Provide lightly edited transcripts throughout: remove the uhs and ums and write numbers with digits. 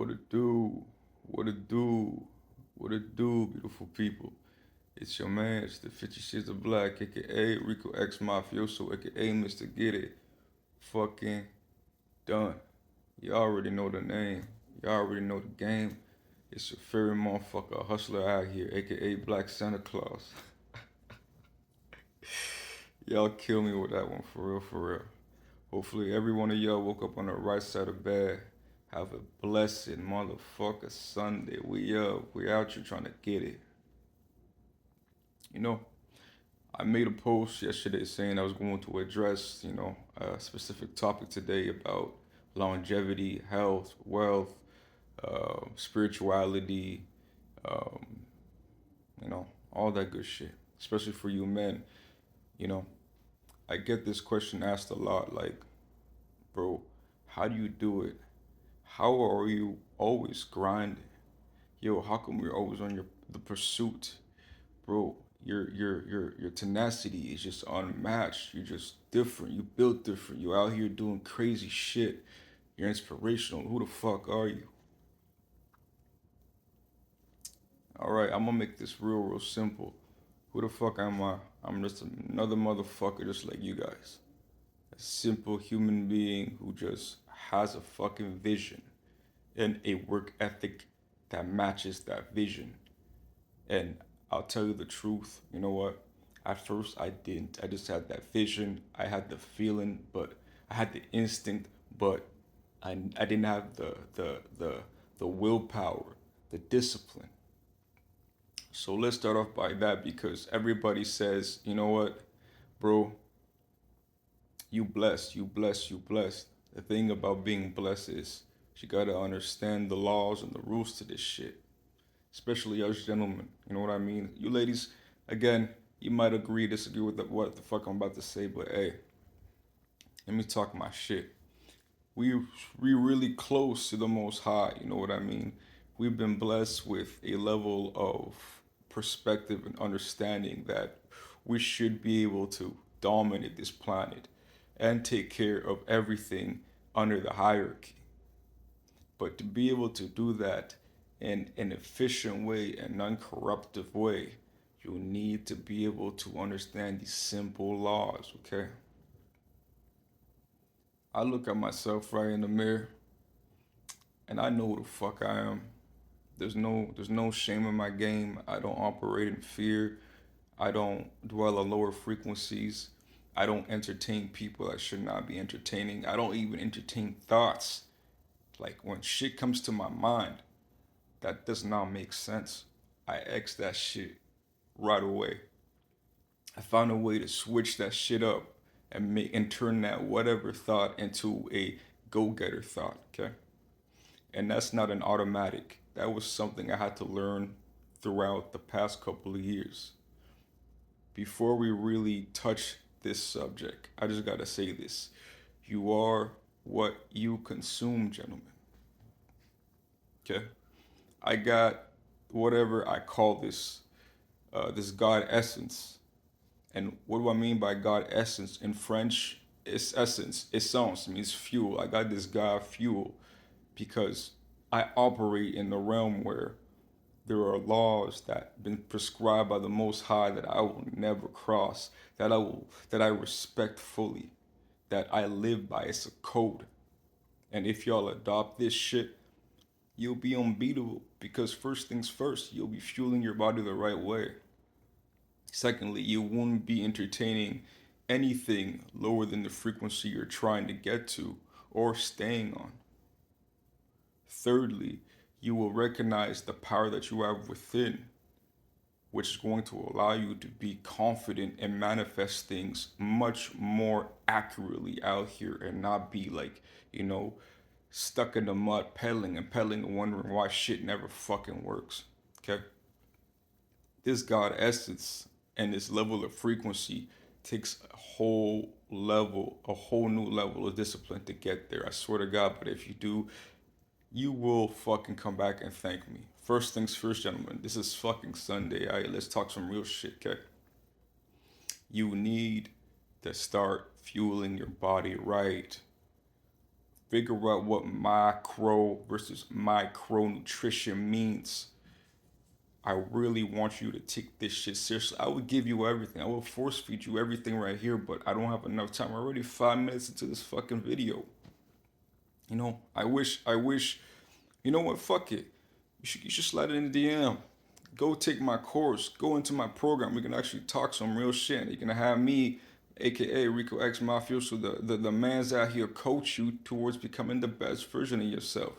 What it do? What it do? What it do, beautiful people? It's your man, it's the 50 Shades of Black, aka Ricoxmafioso, aka Mr. Get It. Fucking done. You already know the name. You already know the game. It's your favorite motherfucker hustler out here, aka Black Santa Claus. Y'all kill me with that one, for real, for real. Hopefully, every one of y'all woke up on the right side of bed. Have a blessed motherfucker Sunday. We up. We out here trying to get it. You know, I made a post yesterday saying I was going to address, a specific topic today about longevity, health, wealth, spirituality, um, all that good shit. Especially for you men, you know. I get this question asked a lot, like, bro, how do you do it? How are you always grinding? Yo, how come you're always on the pursuit? Bro, your tenacity is just unmatched. You're just different. You built different. You out here doing crazy shit. You're inspirational. Who the fuck are you? Alright, I'm gonna make this real simple. Who the fuck am I? I'm just another motherfucker just like you guys. A simple human being who just has a fucking vision and a work ethic that matches that vision. And I'll tell you the truth, you know what? At first I didn't. I just had that vision. I had the feeling, but I had the instinct, but I didn't have the willpower, the discipline. So let's start off by that because everybody says, you know what, bro, you blessed, you blessed, you blessed. The thing about being blessed is you gotta understand the laws and the rules to this shit. Especially us gentlemen, you know what I mean? You ladies, again, you might agree, disagree with what the fuck I'm about to say, but hey, let me talk my shit. We we really close to the Most High, you know what I mean? We've been blessed with a level of perspective and understanding that we should be able to dominate this planet and take care of everything under the hierarchy. But to be able to do that in an efficient way and non-corruptive way, you need to be able to understand these simple laws, okay? I look at myself right in the mirror and I know who the fuck I am. There's no shame in my game. I don't operate in fear. I don't dwell on lower frequencies. I don't entertain people I should not be entertaining. I don't even entertain thoughts. Like when shit comes to my mind that does not make sense, I X that shit right away. I found a way to switch that shit up and turn that whatever thought into a go-getter thought, okay? And that's not an automatic. That was something I had to learn throughout the past couple of years. Before we really touch this subject, I just gotta say this. You are what you consume, gentlemen. Okay? I got whatever I call this God essence. And what do I mean by God essence? In French, it's essence, essence means fuel. I got this God fuel because I operate in the realm where there are laws that have been prescribed by the Most High that I will never cross, that I respect fully, that I live by. It's a code. And if y'all adopt this shit, you'll be unbeatable because first things first, you'll be fueling your body the right way. Secondly, you won't be entertaining anything lower than the frequency you're trying to get to or staying on. Thirdly, you will recognize the power that you have within, which is going to allow you to be confident and manifest things much more accurately out here and not be like, stuck in the mud pedaling and pedaling and wondering why shit never fucking works. Okay? This God essence and this level of frequency takes a whole new level of discipline to get there. I swear to God, but if you do, you will fucking come back and thank me. First things first, gentlemen. This is fucking Sunday. All right, let's talk some real shit, okay? You need to start fueling your body right. figure out what macro versus micronutrition means, I really want you to take this shit seriously. I would give you everything. I will force feed you everything right here, but I don't have enough time. We're already 5 minutes into this fucking video. I wish, you know what? Fuck it. You should slide it in the DM. Go take my course. Go into my program. We can actually talk some real shit. You're gonna have me, aka Ricoxmafioso, the man's out here coach you towards becoming the best version of yourself.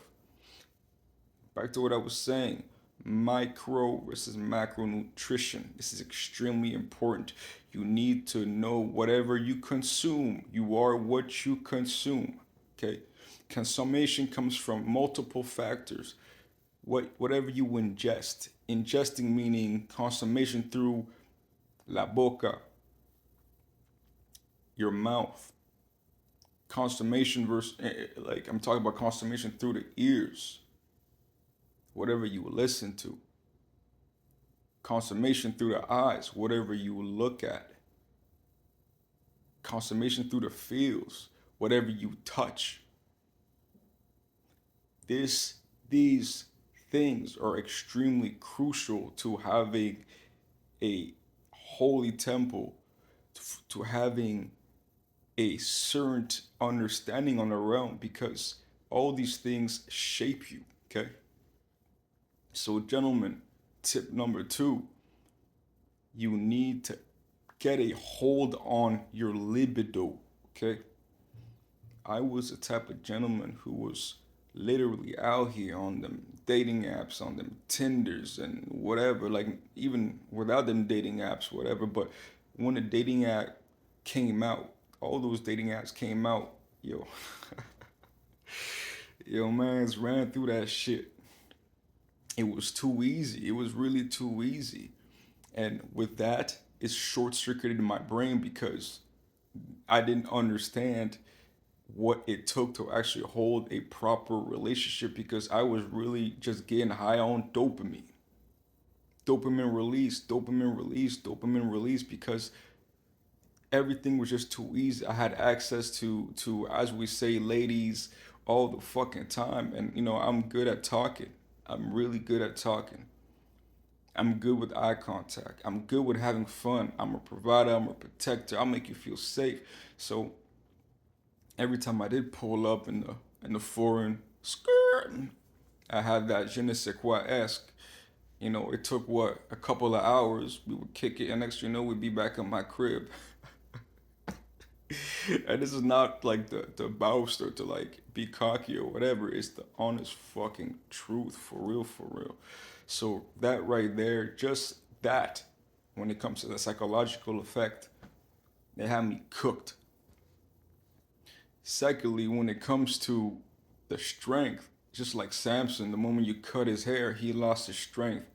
Back to what I was saying, micro versus macronutrition. This is extremely important. You need to know whatever you consume, you are what you consume. Okay? Consummation comes from multiple factors. Whatever you ingest. Ingesting meaning consummation through la boca, your mouth. Consummation versus, like I'm talking about consummation through the ears. Whatever you listen to. Consummation through the eyes, whatever you look at. Consummation through the feels, whatever you touch. These things are extremely crucial to having a holy temple, to having a certain understanding on the realm, because all these things shape you. Okay. So, gentlemen, tip number 2, you need to get a hold on your libido. Okay. I was the type of gentleman who was literally out here on them dating apps, on them Tinders and whatever, like even without them dating apps, whatever. But when the dating app came out, all those dating apps came out, yo, yo, man's ran through that shit. It was too easy. It was really too easy. And with that, it short circuited my brain because I didn't understand what it took to actually hold a proper relationship, because I was really just getting high on dopamine. Dopamine release, dopamine release, dopamine release, because everything was just too easy. I had access to as we say ladies all the fucking time, and I'm good at talking. I'm really good at talking. I'm good with eye contact. I'm good with having fun. I'm a provider, I'm a protector. I'll make you feel safe. So every time I did pull up in the foreign skirt, I had that je ne sais quoi esque. It took what, a couple of hours. We would kick it, and next we'd be back in my crib. And this is not like the boast or to like be cocky or whatever. It's the honest fucking truth, for real, for real. So that right there, just that, when it comes to the psychological effect, they had me cooked. Secondly, when it comes to the strength, just like Samson, the moment you cut his hair, he lost his strength.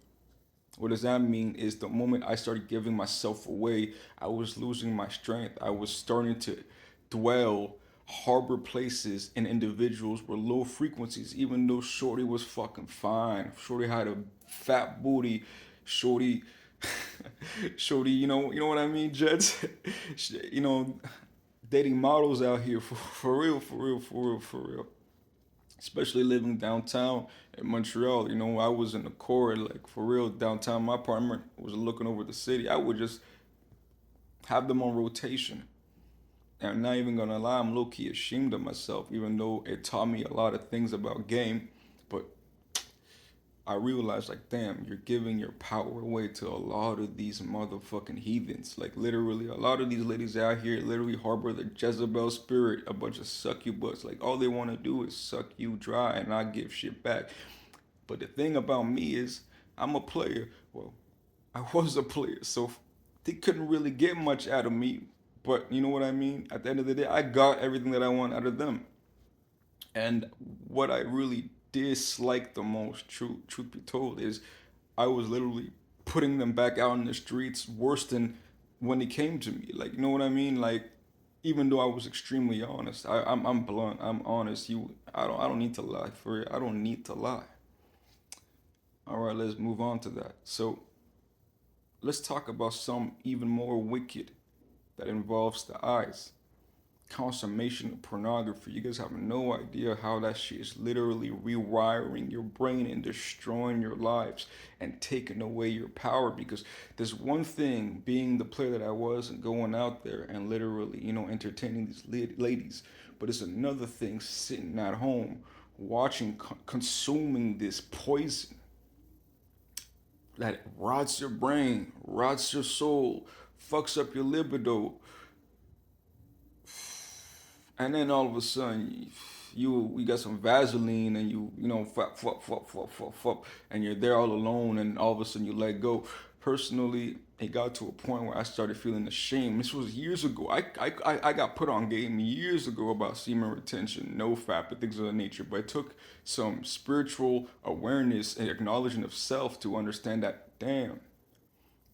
What does that mean is the moment I started giving myself away, I was losing my strength. I was starting to dwell, harbor places and individuals were low frequencies, even though Shorty was fucking fine. Shorty had a fat booty. Shorty, Shorty, you know what I mean, Jets? you know, dating models out here for real, for real, for real, for real. Especially living downtown in Montreal, I was in the core, like for real, downtown. My apartment was looking over the city. I would just have them on rotation. And I'm not even gonna lie, I'm low key ashamed of myself, even though it taught me a lot of things about game. But I realized, like, damn, you're giving your power away to a lot of these motherfucking heathens. Like, literally, a lot of these ladies out here literally harbor the Jezebel spirit, a bunch of succubus. Like, all they want to do is suck you dry and not give shit back. But the thing about me is, I'm a player. Well, I was a player, so they couldn't really get much out of me. But you know what I mean? At the end of the day, I got everything that I want out of them. And what I really dislike the most, truth be told, is I was literally putting them back out in the streets worse than when it came to me. Like, you know what I mean? Like, even though I was extremely honest, I'm blunt. I'm honest. I don't need to lie for it. I don't need to lie. All right, let's move on to that. So let's talk about some even more wicked that involves the eyes. consummation of pornography. You guys have no idea how that shit is literally rewiring your brain and destroying your lives and taking away your power. Because there's one thing being the player that I was and going out there and literally, entertaining these ladies, but it's another thing sitting at home watching, consuming this poison that rots your brain, rots your soul, fucks up your libido, and then all of a sudden you got some Vaseline and fuck, and you're there all alone, and all of a sudden you let go. Personally, it got to a point where I started feeling ashamed. This was years ago. I got put on game years ago about semen retention, no fap, and things of that nature. But it took some spiritual awareness and acknowledgement of self to understand that, damn,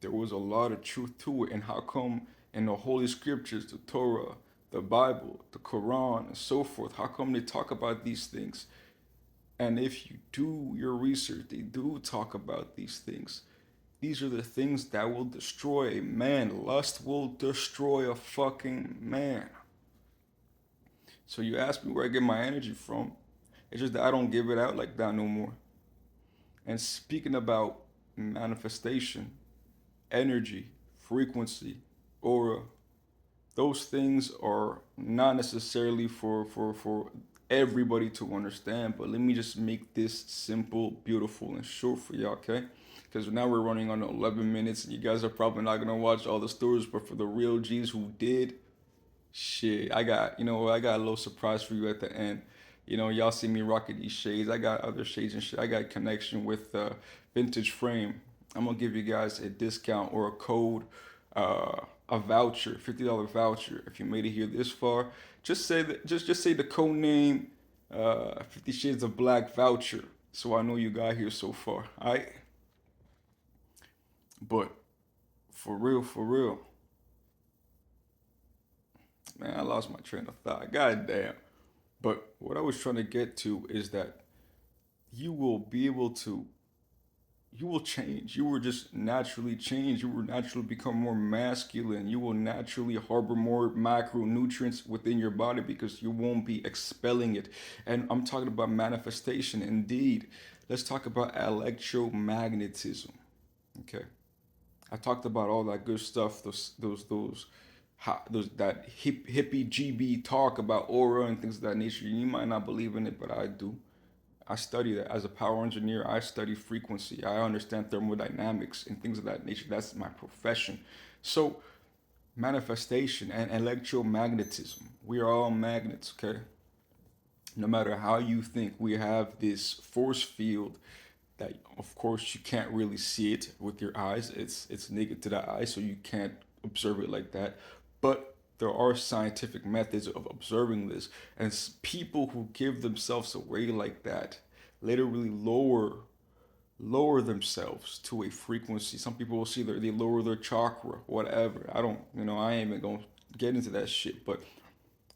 there was a lot of truth to it. And how come in the Holy Scriptures, the Torah, the Bible, the Quran, and so forth, how come they talk about these things? And if you do your research, they do talk about these things. These are the things that will destroy a man. Lust will destroy a fucking man. So you ask me where I get my energy from. It's just that I don't give it out like that no more. And speaking about manifestation, energy, frequency, aura, those things are not necessarily for everybody to understand, but let me just make this simple, beautiful, and short for y'all, okay? Because now we're running on 11 minutes, and you guys are probably not gonna watch all the stories, but for the real G's who did, shit, I got a little surprise for you at the end. Y'all see me rocking these shades. I got other shades and shit. I got a connection with Vintage Frame. I'm gonna give you guys a discount or a code, a voucher, $50 voucher. If you made it here this far, just say that. Just say the code name, 50 Shades of Black voucher, so I know you got here so far. Alright, but for real, man, I lost my train of thought. God damn. But what I was trying to get to is that you will be able to, you will change. You will just naturally change. You will naturally become more masculine. You will naturally harbor more macronutrients within your body because you won't be expelling it. And I'm talking about manifestation. Indeed, let's talk about electromagnetism. Okay, I talked about all that good stuff. Those that hippie GB talk about aura and things of that nature. You might not believe in it, but I do. I study that as a power engineer. I study frequency. I understand thermodynamics and things of that nature. That's my profession. So, manifestation and electromagnetism. We are all magnets, okay? No matter how you think, we have this force field that, of course, you can't really see it with your eyes. It's naked to the eye, so you can't observe it like that. But there are scientific methods of observing this, and people who give themselves away like that literally lower themselves to a frequency. Some people will see that they lower their chakra, whatever. I don't, I ain't even gonna get into that shit, but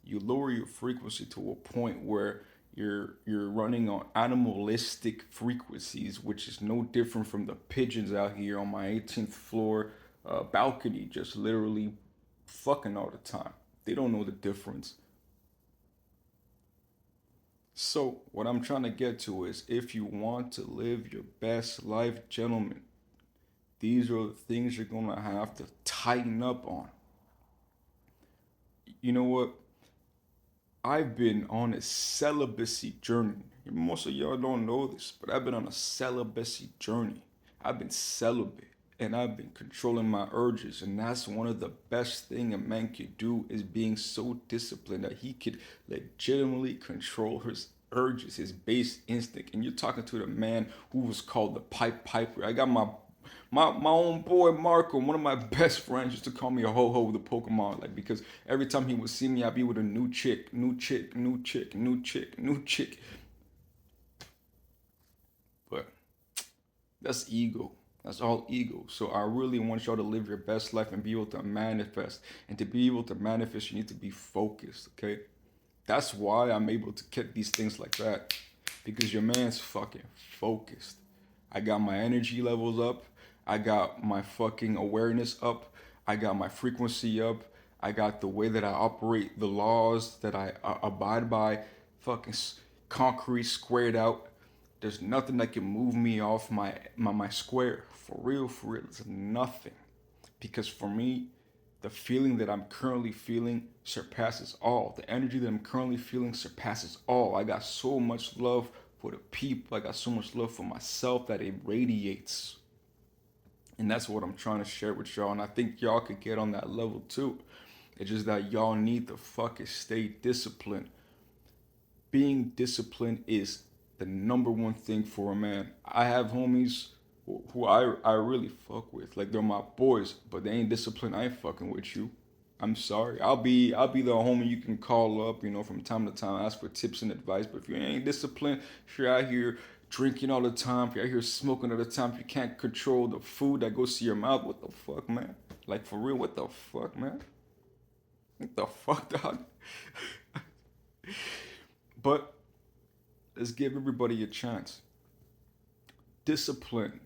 you lower your frequency to a point where you're running on animalistic frequencies, which is no different from the pigeons out here on my 18th floor balcony, just literally fucking all the time. They don't know the difference. So, what I'm trying to get to is if you want to live your best life, gentlemen, these are the things you're gonna have to tighten up on. You know what? I've been on a celibacy journey. Most of y'all don't know this, but I've been on a celibacy journey. I've been celibate and I've been controlling my urges, and that's one of the best thing a man could do is being so disciplined that he could legitimately control his urges, his base instinct. And you're talking to the man who was called the Pipe Piper. I got my own boy Marco, one of my best friends, used to call me a ho-ho with a Pokemon, like, because every time he would see me, I'd be with a new chick, new chick, new chick, new chick, new chick. But that's ego. That's all ego. So I really want y'all to live your best life and be able to manifest. And to be able to manifest, you need to be focused, okay? That's why I'm able to get these things like that. Because your man's fucking focused. I got my energy levels up. I got my fucking awareness up. I got my frequency up. I got the way that I operate, the laws that I abide by, fucking concrete squared out. There's nothing that can move me off my square. For real, for real. There's nothing. Because for me, the feeling that I'm currently feeling surpasses all. The energy that I'm currently feeling surpasses all. I got so much love for the people. I got so much love for myself that it radiates. And that's what I'm trying to share with y'all. And I think y'all could get on that level too. It's just that y'all need to fucking stay disciplined. Being disciplined is the number one thing for a man. I have homies who I really fuck with. Like they're my boys, but they ain't disciplined. I ain't fucking with you. I'm sorry. I'll be the homie you can call up, from time to time, ask for tips and advice. But if you ain't disciplined, if you're out here drinking all the time, if you're out here smoking all the time, if you can't control the food that goes to your mouth, what the fuck, man? Like for real, what the fuck, man? What the fuck, dog? But let's give everybody a chance. Discipline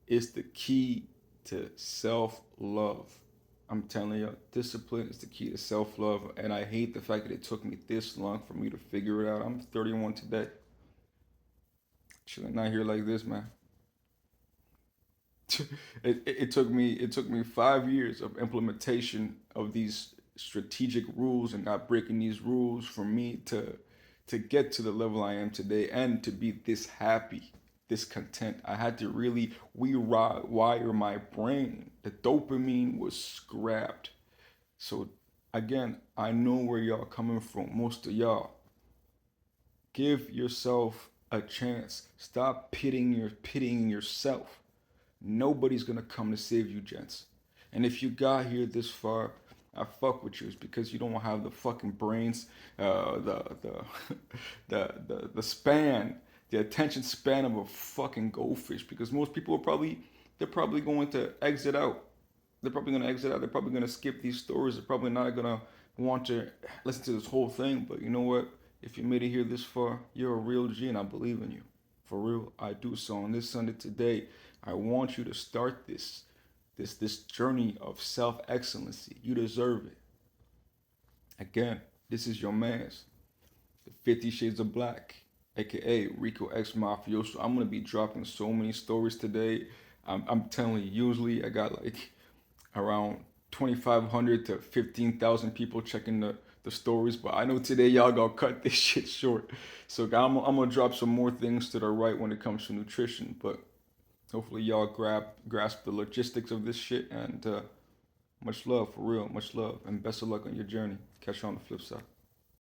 is the key to self love. I'm telling you, discipline is the key to self love. And I hate the fact that it took me this long for me to figure it out. I'm 31 today. Chilling out here like this, man. It took me 5 years of implementation of these strategic rules and not breaking these rules for me to get to the level I am today and to be this happy, this content. I had to really rewire my brain. The dopamine was scrapped. So again, I know where y'all coming from. Most of y'all, give yourself a chance. Stop pitying yourself. Nobody's gonna come to save you, gents. And if you got here this far, I fuck with you. It's because you don't have the fucking brains, the the span, the attention span of a fucking goldfish. Because most people they're probably going to exit out. They're probably gonna exit out. They're probably gonna skip these stories. They're probably not gonna want to listen to this whole thing. But you know what? If you made it here this far, you're a real G, and I believe in you. For real, I do. So on this Sunday today, I want you to start this journey of self excellency. You deserve it. Again, this is your man's, the 50 Shades of Black, aka Ricoxmafioso. I'm gonna be dropping so many stories today. I'm telling you, usually I got like around 2,500 to 15,000 people checking the stories, but I know today y'all gonna cut this shit short. So I'm gonna drop some more things to the right when it comes to nutrition, but hopefully y'all grasp the logistics of this shit and much love for real, much love and best of luck on your journey. Catch you on the flip side.